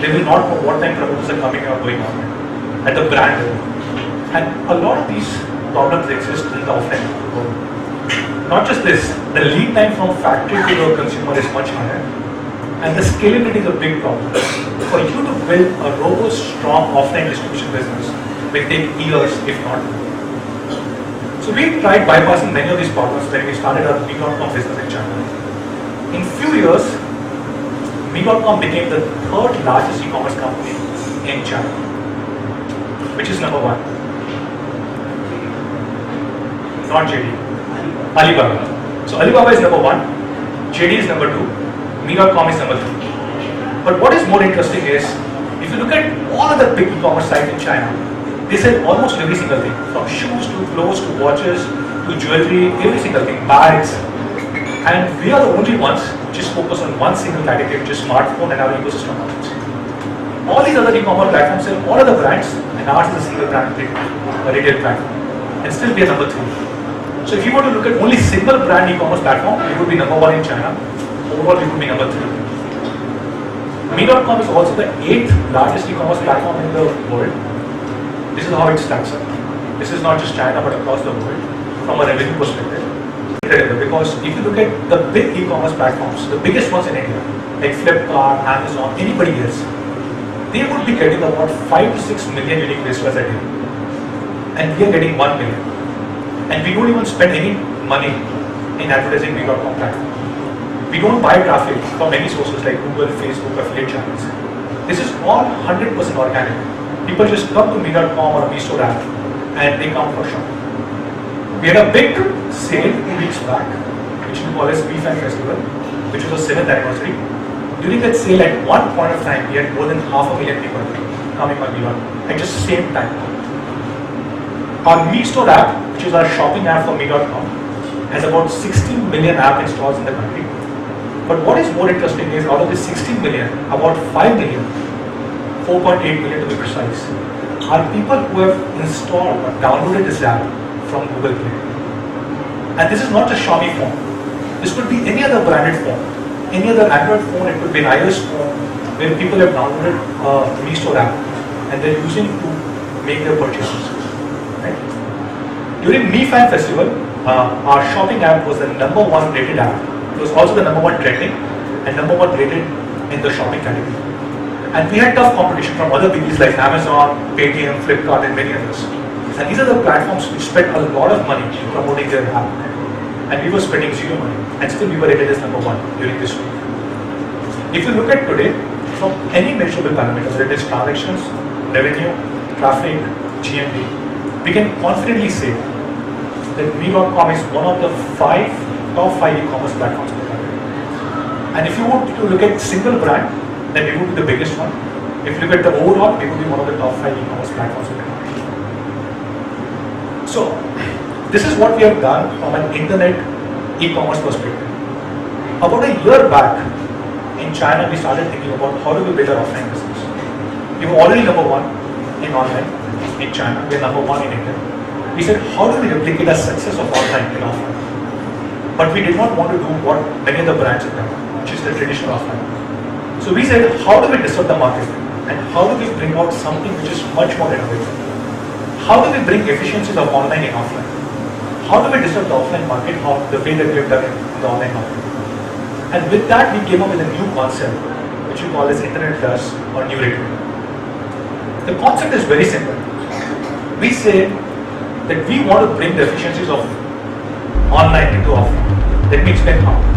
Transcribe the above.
They will not know what time promoters are coming or going on at the brand level. And a lot of these problems exist in the offline world. Not just this, the lead time from factory to the consumer is much higher, and the scalability is a big problem. For you to build a robust, strong offline distribution business will take years, if not more. So we tried bypassing many of these problems when we started our Me.com business in China. In few years, Me.com became the third largest e-commerce company in China, which is number one. Not JD, Alibaba. So Alibaba is number one, JD is number two, Me.com is number three. But what is more interesting is, if you look at all of the big e-commerce sites in China, they sell almost every single thing, from shoes to clothes to watches to jewelry, every single thing, bags. And we are the only ones which is focused on one single category, which is smartphone and our ecosystem markets. All these other e-commerce platforms sell all other brands, and ours is a single brand, a retail platform. And still we are number three. So if you were to look at only single brand e-commerce platform, we would be number one in China. Overall, we would be number three. Me.com is also the 8th largest e-commerce platform in the world. This is how it stacks up. This is not just China, but across the world from a revenue perspective. Because if you look at the big e-commerce platforms, the biggest ones in India, like Flipkart, Amazon, anybody else, they would be getting about 5 to 6 million unique visitors a day. And we are getting 1 million. And we don't even spend any money in advertising Me.com platform. We don't buy traffic from any sources like Google, Facebook, affiliate channels. This is all 100% organic. People just come to Me.com or a MeStore app and they come for shopping. We had a big sale 2 weeks back, which we call as Me-Fan Festival, which was the 7th anniversary. During that sale, at one point of time, we had more than 500,000 people coming on Me.com at just the same time. Our MeStore app, which is our shopping app for Me.com, has about 16 million app installs in the country. But what is more interesting is out of this 16 million, about 5 million, 4.8 million to be precise, are people who have installed or downloaded this app from Google Play. And this is not just Xiaomi phone. This could be any other branded phone, any other Android phone. It could be an iOS phone where people have downloaded MeStore app and they're using it to make their purchases. Right? During Me-Fan Festival, our shopping app was the number one rated app. It was also the number one trending and number one rated in the shopping category. And we had tough competition from other biggies like Amazon, Paytm, Flipkart, and many others. And these are the platforms which spent a lot of money promoting their app. And we were spending zero money. And still we were rated as number one during this week. If you look at today, from any measurable parameter, whether it is transactions, revenue, traffic, GMV, we can confidently say that Me.com is one of the top 5 e-commerce platforms in the country. And if you were to look at single brand, then we would be the biggest one. If you look at the overall, we would be one of the top 5 e-commerce platforms in the country. So, this is what we have done from an internet e-commerce perspective. About a year back, in China, we started thinking about how do we build our offline business. We were already number one in online in China. We are number one in India. We said, how do we replicate the success of online in offline? But we did not want to do what many of the brands have done, which is the traditional offline. So we said, how do we disrupt the market? And how do we bring out something which is much more innovative? How do we bring efficiencies of online and offline? How do we disrupt the offline market, the way that we have done it in the online market? And with that, we came up with a new concept, which we call as Internet Plus or New Retail. The concept is very simple. We say that we want to bring the efficiencies of online into offline. Let me explain how.